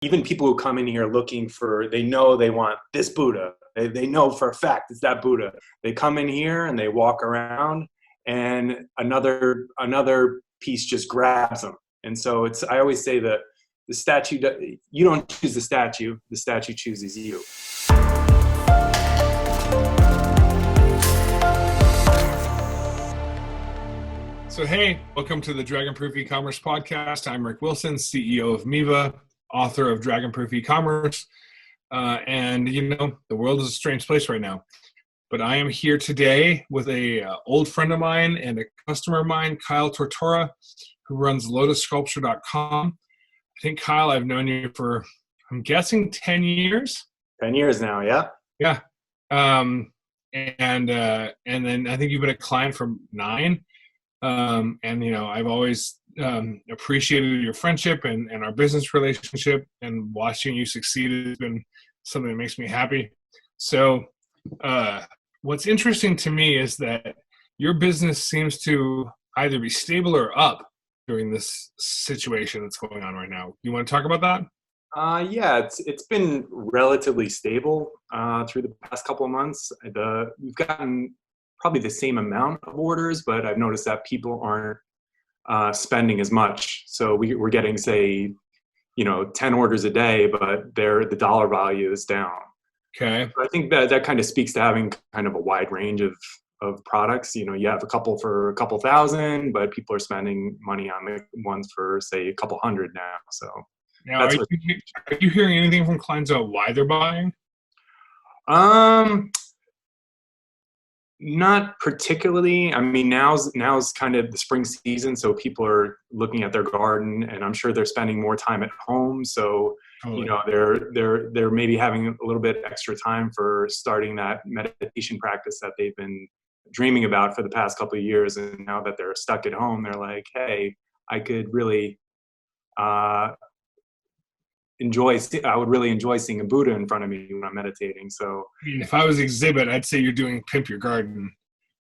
even people who come in here looking for, they know they want this Buddha. They know for a fact it's that Buddha. They come in here and they walk around, and another piece just grabs them. And so I always say that the statue, you don't choose the statue chooses you. So hey, welcome to the Dragonproof e-commerce podcast. I'm Rick Wilson, CEO of Miva, author of Dragonproof e-commerce. And the world is a strange place right now. But I am here today with a old friend of mine and a customer of mine, Kyle Tortora, who runs lotussculpture.com. I think, Kyle, I've known you for, I'm guessing, 10 years? 10 years now, yeah. Yeah. And then I think you've been a client for 9. I've always appreciated your friendship and our business relationship, and watching you succeed has been something that makes me happy. So what's interesting to me is that your business seems to either be stable or up during this situation that's going on right now. You want to talk about that? Yeah, it's been relatively stable through the past couple of months. We've gotten probably the same amount of orders, but I've noticed that people aren't spending as much. So we're getting, say, 10 orders a day, but the dollar value is down. Okay. So I think that kind of speaks to having kind of a wide range of products. You have a couple for a couple thousand, but people are spending money on the ones for, say, a couple hundred now. So now, are you hearing anything from clients about why they're buying? Not particularly. I mean, now's kind of the spring season, so people are looking at their garden, and I'm sure they're spending more time at home. So, Totally. they're maybe having a little bit extra time for starting that meditation practice that they've been dreaming about for the past couple of years. And now that they're stuck at home, they're like, hey, I could really I would really enjoy seeing a Buddha in front of me when I'm meditating. So if I was exhibit, I'd say you're doing Pimp Your Garden.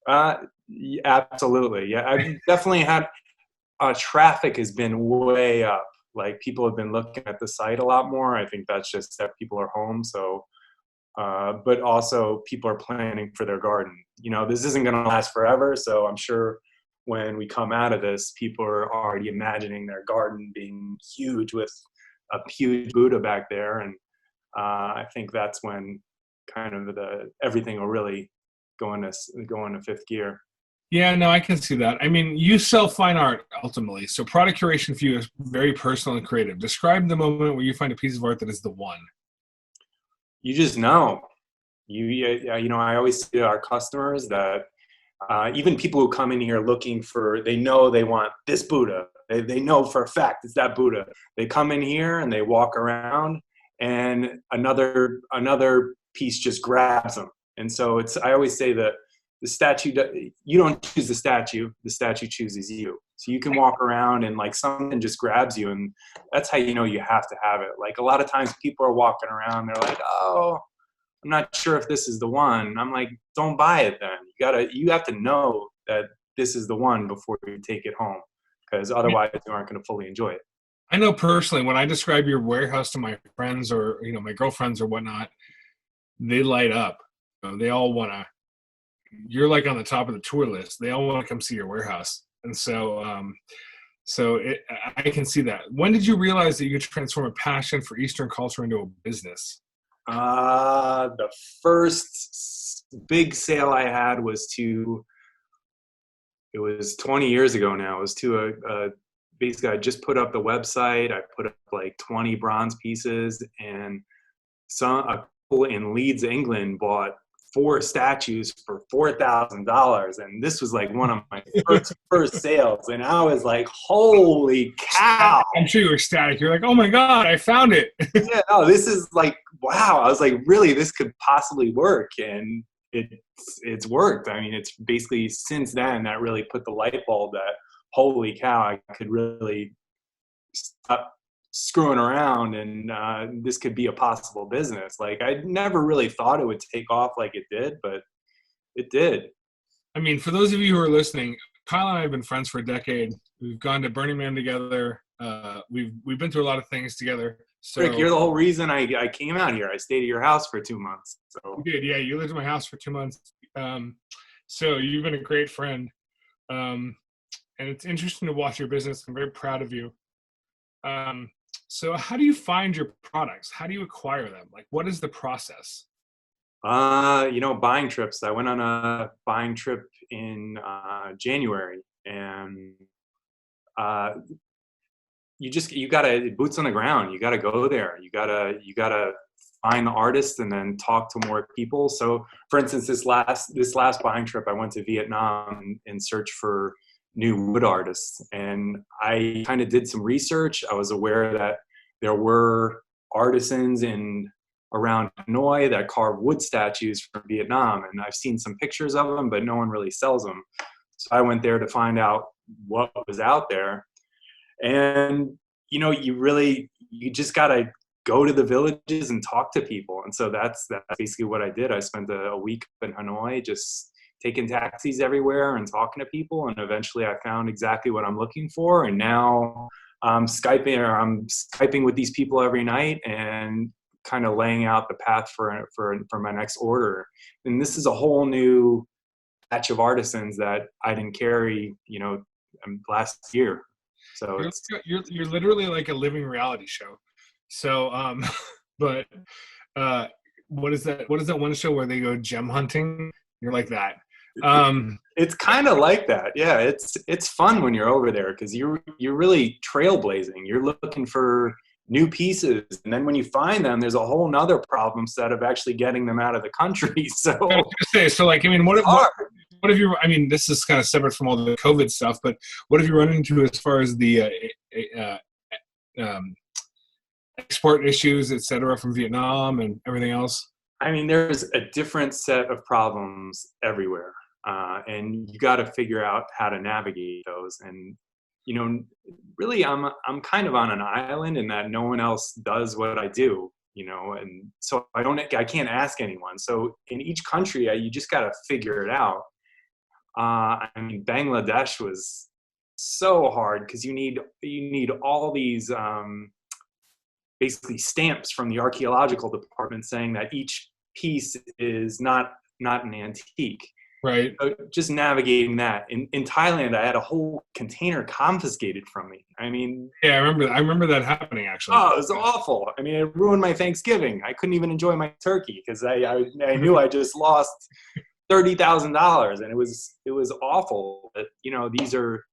Absolutely. Yeah, I've definitely had traffic has been way up. Like, people have been looking at the site a lot more. I think that's just that people are home. So, but also people are planning for their garden. This isn't going to last forever. So I'm sure when we come out of this, people are already imagining their garden being huge with a huge Buddha back there, and I think that's when kind of everything will really go into fifth gear. Yeah, no, I can see that. I mean, you sell fine art ultimately, so product curation for you is very personal and creative. Describe the moment where you find a piece of art that is the one. You just know. I always say to our customers that even people who come in here looking for, they know they want this Buddha. They know for a fact it's that Buddha. They come in here and they walk around, and another piece just grabs them. And so I always say that the statue, you don't choose the statue chooses you. So you can walk around and like something just grabs you, and that's how you know you have to have it. Like, a lot of times people are walking around, they're like, oh, I'm not sure if this is the one. I'm like, don't buy it then. You have to know that this is the one before you take it home, because otherwise you aren't going to fully enjoy it. I know personally, when I describe your warehouse to my friends or my girlfriends or whatnot, they light up. They all want to. You're like on the top of the tour list. They all want to come see your warehouse, and so I can see that. When did you realize that you could transform a passion for Eastern culture into a business? The first big sale I had was it was 20 years ago now. It was to basically, I just put up the website. I put up like 20 bronze pieces, and a couple in Leeds, England bought 4 statues for $4,000. And this was like one of my first sales. And I was like, holy cow. I'm sure you were ecstatic. You're like, oh my God, I found it. Yeah, no, this is like, wow. I was like, really, this could possibly work. And it's worked. I mean, it's basically since then that really put the light bulb that, holy cow, I could really stop screwing around, and this could be a possible business. Like, I never really thought it would take off like it did, but it did. I mean, for those of you who are listening, Kyle and I have been friends for a decade. We've gone to Burning Man together. We've been through a lot of things together. Rick, So you're the whole reason I came out here. I stayed at your house for 2 months. you So did, yeah. You lived in my house for 2 months. So you've been a great friend. Um, and it's interesting to watch your business. I'm very proud of you. Um, so how do you find your products? How do you acquire them? Like, what is the process? buying trips. I went on a buying trip in January, and uh, you gotta boots on the ground. You gotta go there. You gotta find the artists and then talk to more people. So, for instance, this last buying trip, I went to Vietnam in search for new wood artists, and I kind of did some research. I was aware that there were artisans in around Hanoi that carve wood statues from Vietnam, and I've seen some pictures of them, but no one really sells them. So I went there to find out what was out there. And you just gotta go to the villages and talk to people. And so that's basically what I did. I spent a week in Hanoi just taking taxis everywhere and talking to people, and eventually I found exactly what I'm looking for. And now I'm Skyping with these people every night and kind of laying out the path for my next order. And this is a whole new batch of artisans that I didn't carry last year. So You're it's you're literally like a living reality show. So, but uh, what is that? What is that one show where they go gem hunting? You're like that. Um, it's kind of like that. Yeah, it's fun when you're over there because you're really trailblazing. You're looking for new pieces, and then when you find them, there's a whole nother problem set of actually getting them out of the country. So I was gonna say, so like, I mean, it's hard. what have you? I mean, this is kind of separate from all the COVID stuff, but what have you run into as far as the uh, um, export issues, et cetera, from Vietnam and everything else? I mean, there's a different set of problems everywhere, and you got to figure out how to navigate those. And you know, really, I'm kind of on an island in that no one else does what I do. And so I can't ask anyone. So in each country, you just got to figure it out. I mean, Bangladesh was so hard because you need all these basically stamps from the archaeological department saying that each piece is not an antique. Right. So just navigating that. In Thailand, I had a whole container confiscated from me. I mean, Yeah, I remember that happening actually. oh, it was awful. I mean, it ruined my Thanksgiving. I couldn't even enjoy my turkey because I knew I just lost $30,000, and it was awful. But these are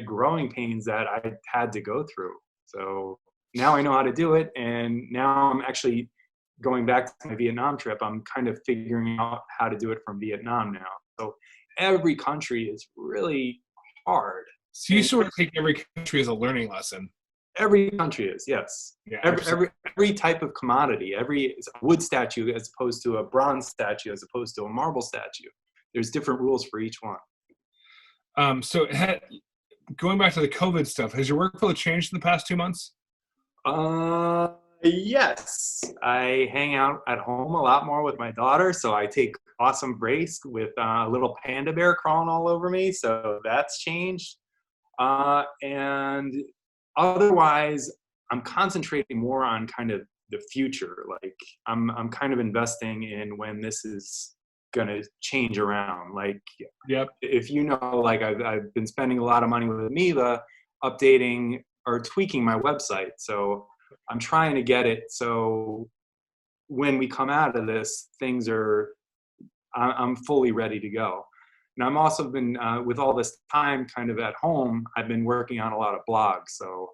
growing pains that I had to go through. So now I know how to do it, and now I'm actually going back to my Vietnam trip. I'm kind of figuring out how to do it from Vietnam now. So every country is really hard. So you sort of take every country as a learning lesson. Every country is, yes. Yeah, Every type of commodity, every wood statue as opposed to a bronze statue, as opposed to a marble statue. There's different rules for each one. So going back to the COVID stuff, has your workflow changed in the past 2 months? Yes. I hang out at home a lot more with my daughter, so I take awesome breaks with a little panda bear crawling all over me, so that's changed. And otherwise, I'm concentrating more on kind of the future. Like I'm kind of investing in when this is gonna change around. Like, Yep. if like I've been spending a lot of money with Miva updating or tweaking my website. So I'm trying to get it so when we come out of this, I'm fully ready to go. And I'm also been, with all this time kind of at home, I've been working on a lot of blogs. So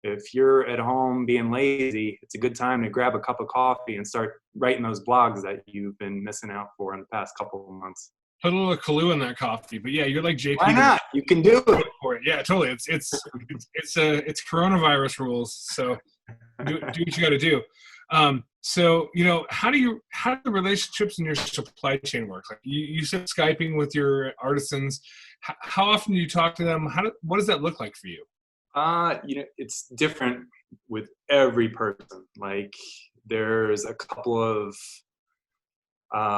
if you're at home being lazy, it's a good time to grab a cup of coffee and start writing those blogs that you've been missing out for in the past couple of months. Put a little Kahlua in that coffee, but yeah, you're like JP. Why not? You can do it. For it. Yeah, totally. It's coronavirus rules. So do what you got to do. So how do the relationships in your supply chain work? Like you said, Skyping with your artisans. How often do you talk to them? What does that look like for you? It's different with every person. Like there's a couple of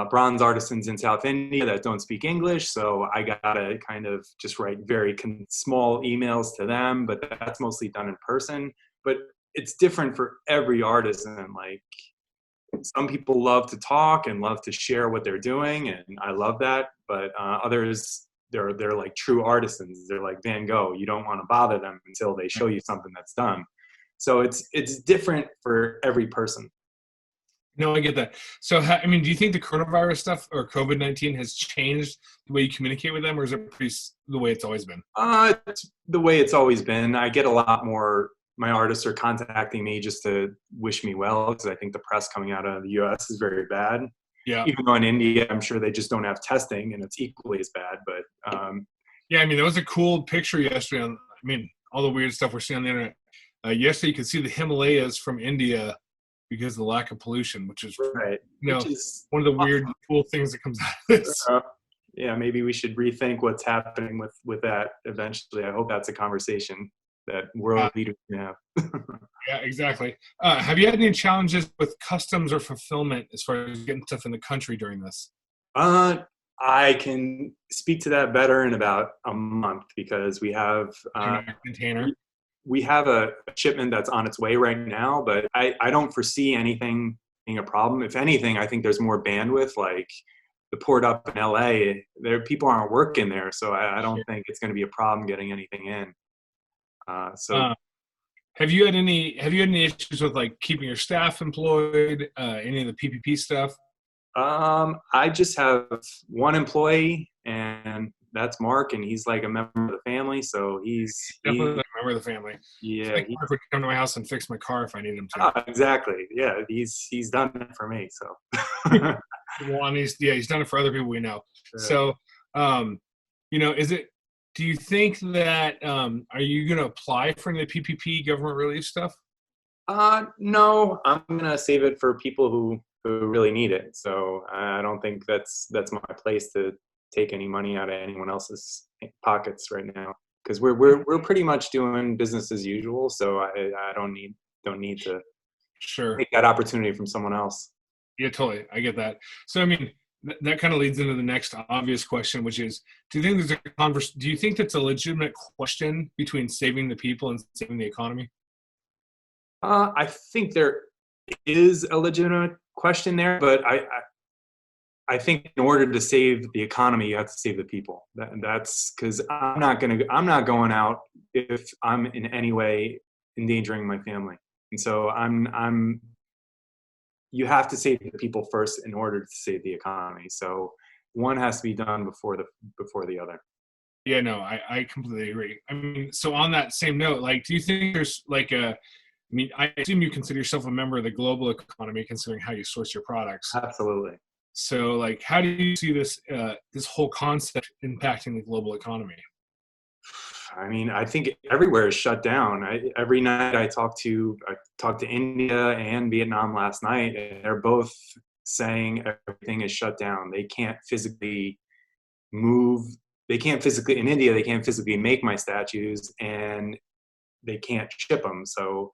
bronze artisans in South India that don't speak English, so I gotta kind of just write very small emails to them, but that's mostly done in person. But it's different for every artisan. Like some people love to talk and love to share what they're doing, and I love that. But others, they're like true artisans. They're like Van Gogh. You don't want to bother them until they show you something that's done. So it's different for every person. No, I get that. So, I mean, do you think the coronavirus stuff or COVID-19 has changed the way you communicate with them, or is it the way it's always been? It's the way it's always been. I get a lot more. My artists are contacting me just to wish me well, because I think the press coming out of the U.S. is very bad. Yeah. Even though in India, I'm sure they just don't have testing, and it's equally as bad. But yeah, I mean, there was a cool picture yesterday. I mean, all the weird stuff we're seeing on the internet. Yesterday, you could see the Himalayas from India because of the lack of pollution, which is right, which is one of the weird, cool things that comes out of this. Yeah, maybe we should rethink what's happening with that eventually. I hope that's a conversation that world leaders can have. Yeah, exactly. Have you had any challenges with customs or fulfillment as far as getting stuff in the country during this? I can speak to that better in about a month, because we have container. We have a shipment that's on its way right now, but I don't foresee anything being a problem. If anything, I think there's more bandwidth. Like the port up in LA, people aren't working there, so I don't think it's going to be a problem getting anything in. Have you had any issues with like keeping your staff employed? Any of the PPP stuff? I just have one employee, and that's Mark, and he's like a member of the family, so he's definitely a member of the family. Yeah, like Mark would come to my house and fix my car if I need him to. Exactly. Yeah, he's done it for me. So, well, and he's done it for other people we know. Yeah. So, do you think that are you going to apply for any of the PPP government relief stuff? No, I'm going to save it for people who really need it. So I don't think that's my place to take any money out of anyone else's pockets right now, because we're pretty much doing business as usual. So I don't need to take that opportunity from someone else. Yeah, totally. I get that. So I mean, that kind of leads into the next obvious question, which is, do you think that's a legitimate question between saving the people and saving the economy? I think there is a legitimate question there, but I think in order to save the economy, you have to save the people. That's because I'm not going out if I'm in any way endangering my family, and so you have to save the people first in order to save the economy. So one has to be done before the other. Yeah, no, I completely agree. I mean, so on that same note, like, do you think there's like I assume you consider yourself a member of the global economy, considering how you source your products. Absolutely. So, like, how do you see this whole concept impacting the global economy? I mean, I think everywhere is shut down. Every night I talked to India and Vietnam last night, and they're both saying everything is shut down. They can't physically move. In India, they can't physically make my statues, and they can't ship them. So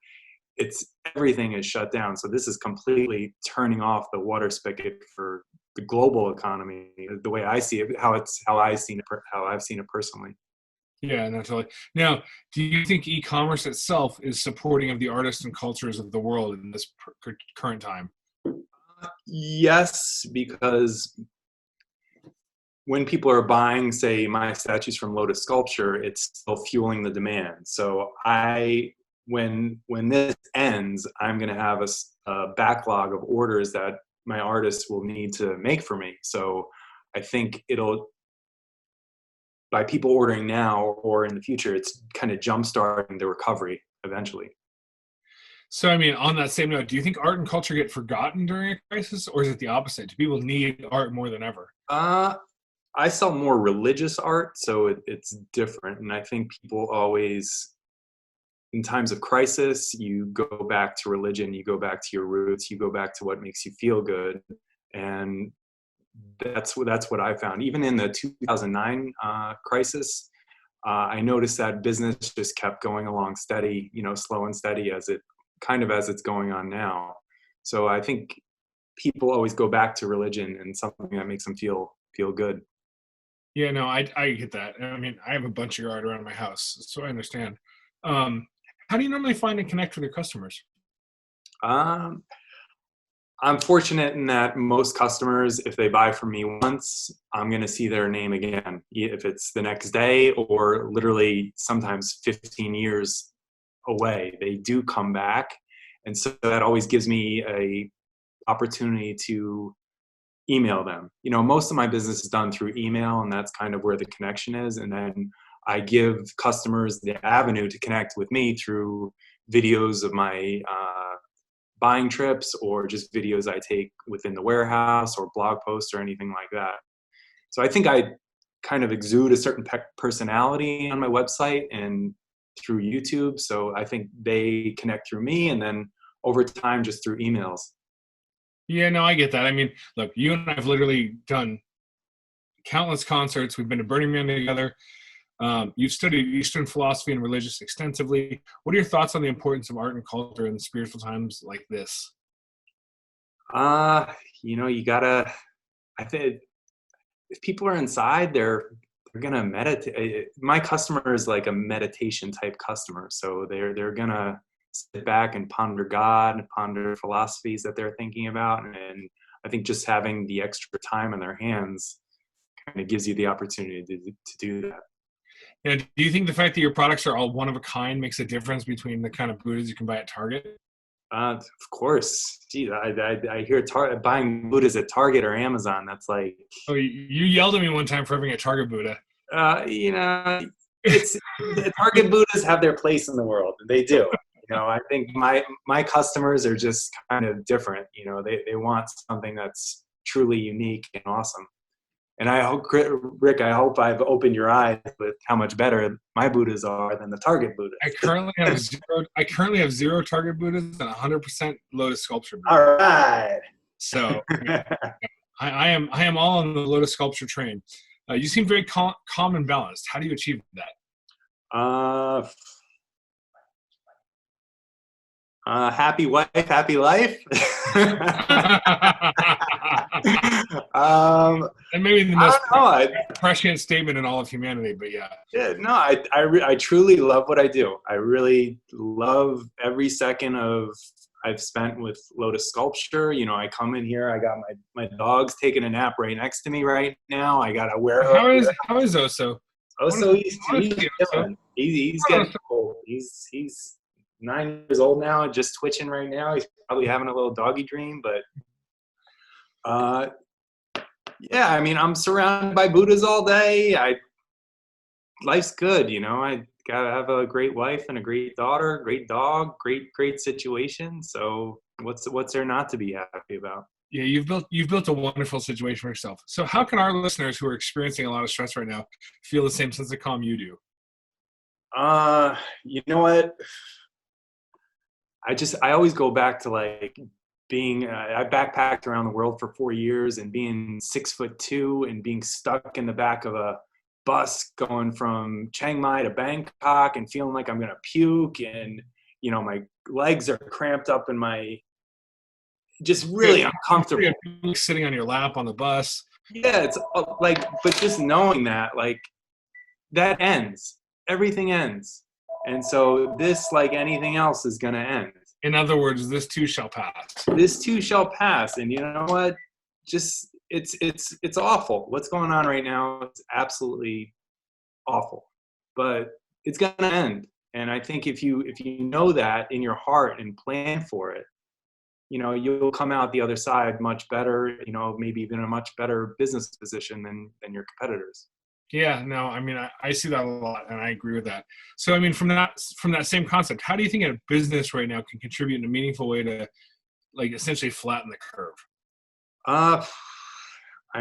everything is shut down. So this is completely turning off the water spigot for the global economy, the way I see it, how I've seen it personally. Yeah, no, totally. Now, do you think e-commerce itself is supporting of the artists and cultures of the world in this current time? Yes, because when people are buying, say, my statues from Lotus Sculpture, it's still fueling the demand. So when this ends, I'm going to have a backlog of orders that my artists will need to make for me. So I think by people ordering now or in the future, it's kind of jumpstarting the recovery eventually. So, I mean, on that same note, do you think art and culture get forgotten during a crisis, or is it the opposite? Do people need art more than ever? I sell more religious art, so it's different. And I think people always, in times of crisis, you go back to religion, you go back to your roots, you go back to what makes you feel good. And that's what I found. Even in the 2009 crisis, I noticed that business just kept going along steady, slow and steady as it's going on now. So I think people always go back to religion and something that makes them feel good. Yeah, no, I get that. I mean, I have a bunch of art around my house, so I understand. How do you normally find and connect with your customers? Um, I'm fortunate in that most customers, if they buy from me once, I'm going to see their name again, if it's the next day or literally sometimes 15 years away. They do come back. And so that always gives me a opportunity to email them. Most of my business is done through email, and that's kind of where the connection is. And then I give customers the avenue to connect with me through videos of my buying trips, or just videos I take within the warehouse, or blog posts or anything like that. So I think I kind of exude a certain personality on my website and through YouTube. So I think they connect through me, and then over time just through emails. Yeah, no, I get that. I mean, look, you and I have literally done countless concerts. We've been to Burning Man together. You've studied Eastern philosophy and religion extensively. What are your thoughts on the importance of art and culture in spiritual times like this? You gotta, I think if people are inside, they're gonna meditate. My customer is like a meditation type customer. So they're gonna sit back and ponder God and ponder philosophies that they're thinking about. And I think just having the extra time in their hands kind of gives you the opportunity to do that. And do you think the fact that your products are all one of a kind makes a difference between the kind of Buddhas you can buy at Target? Of course. Gee, I hear buying Buddhas at Target or Amazon. That's like, Oh, you yelled at me one time for having a Target Buddha. It's the Target Buddhas have their place in the world. They do. I think my customers are just kind of different. They want something that's truly unique and awesome. And I hope, Rick, I've opened your eyes with how much better my Buddhas are than the Target Buddhas. I currently have zero Target Buddhas and 100% Lotus sculpture Buddha. All right. So I am all on the Lotus sculpture train. You seem very calm and balanced. How do you achieve that? Happy wife, happy life. And maybe the most prescient statement in all of humanity, but yeah. Yeah, no, I truly love what I do. I really love every second I've spent with Lotus sculpture. I come in here, I got my dog's taking a nap right next to me right now. I got to wear. How is Oso? Oso, he's getting old. He's 9 years old now, just twitching right now. He's probably having a little doggy dream, but yeah, I mean, I'm surrounded by Buddhas all day. Life's good, I gotta have a great wife and a great daughter, great dog, great situation. So what's there not to be happy about? Yeah, you've built a wonderful situation for yourself. So how can our listeners who are experiencing a lot of stress right now feel the same sense of calm you do? You know what? I always go back to like being, I backpacked around the world for 4 years, and being 6'2" and being stuck in the back of a bus going from Chiang Mai to Bangkok and feeling like I'm going to puke, and, my legs are cramped up in just really uncomfortable. Sitting on your lap on the bus. Yeah. It's like, but just knowing that, like, that ends, everything ends. And so this, like anything else, is going to end. In other words, this too shall pass. This too shall pass. And you know what? Just it's awful. What's going on right now is absolutely awful. But it's going to end. And I think if you know that in your heart and plan for it, you'll come out the other side much better, maybe even in a much better business position than your competitors. Yeah, no, I mean, I see that a lot, and I agree with that. So, I mean, from that same concept, how do you think a business right now can contribute in a meaningful way to, like, essentially flatten the curve? I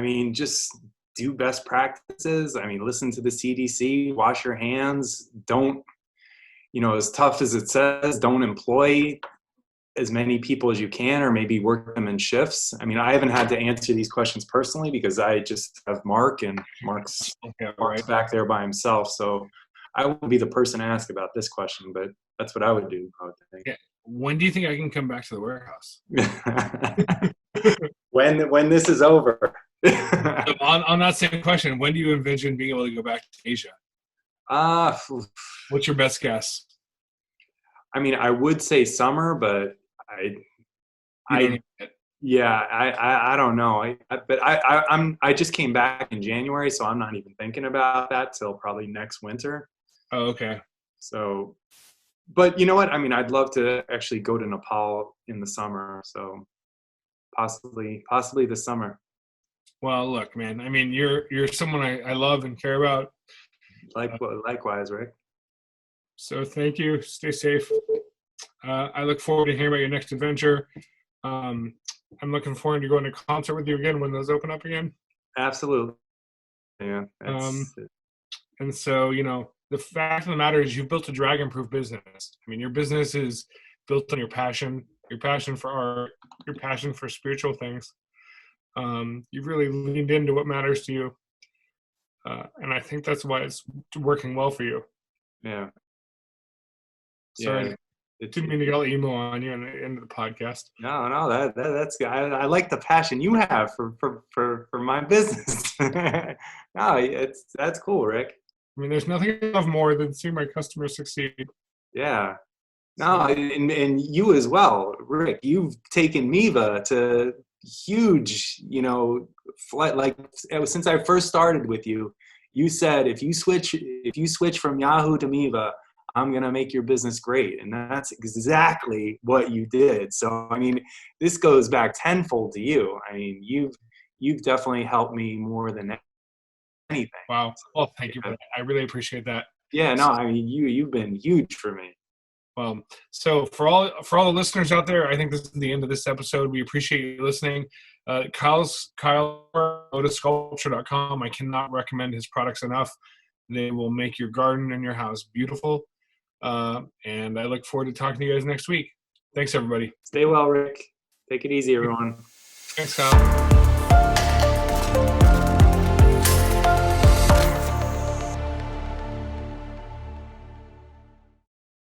mean, just do best practices. I mean, listen to the CDC, wash your hands. Don't, as tough as it says, don't employ as many people as you can, or maybe work them in shifts. I mean, I haven't had to answer these questions personally because I just have Mark, and Mark's back there by himself. So I wouldn't be the person to ask about this question, but that's what I would do, I would think. Yeah. When do you think I can come back to the warehouse? When this is over. So on that same question, when do you envision being able to go back to Asia? What's your best guess? I mean, I would say summer, but You don't I need it. yeah, I don't know. I just came back in January, so I'm not even thinking about that till probably next winter. Oh, okay. So, but you know what? I mean, I'd love to actually go to Nepal in the summer. So possibly this summer. Well, look, man. I mean, you're someone I love and care about. Likewise, right? So thank you. Stay safe. I look forward to hearing about your next adventure. I'm looking forward to going to concert with you again when those open up again. Absolutely. Yeah, Um, that's and so, the fact of the matter is you've built a dragon-proof business. I mean, your business is built on your passion for art, your passion for spiritual things. You've really leaned into what matters to you. And I think that's why it's working well for you. yeah. Sorry, Yeah, it's didn't mean to get all emo on you at the end of the podcast. no, that's good. I like the passion you have for my business. No, that's cool, Rick. I mean, there's nothing I love more than seeing my customers succeed. Yeah. No, So, and you as well, Rick. You've taken Miva to huge, flight. Like since I first started with you, you said if you switch from Yahoo to Miva, I'm gonna make your business great, and that's exactly what you did. So I mean, this goes back tenfold to you. I mean, you've definitely helped me more than anything. wow. Well, thank you. Yeah, I really appreciate that. yeah, no, I mean, you've been huge for me. So for all the listeners out there, I think this is the end of this episode. We appreciate you listening. Kyle, lotussculpture.com. I cannot recommend his products enough. They will make your garden and your house beautiful. And I look forward to talking to you guys next week. Thanks, everybody. Stay well, Rick. Take it easy, everyone. Thanks, Kyle.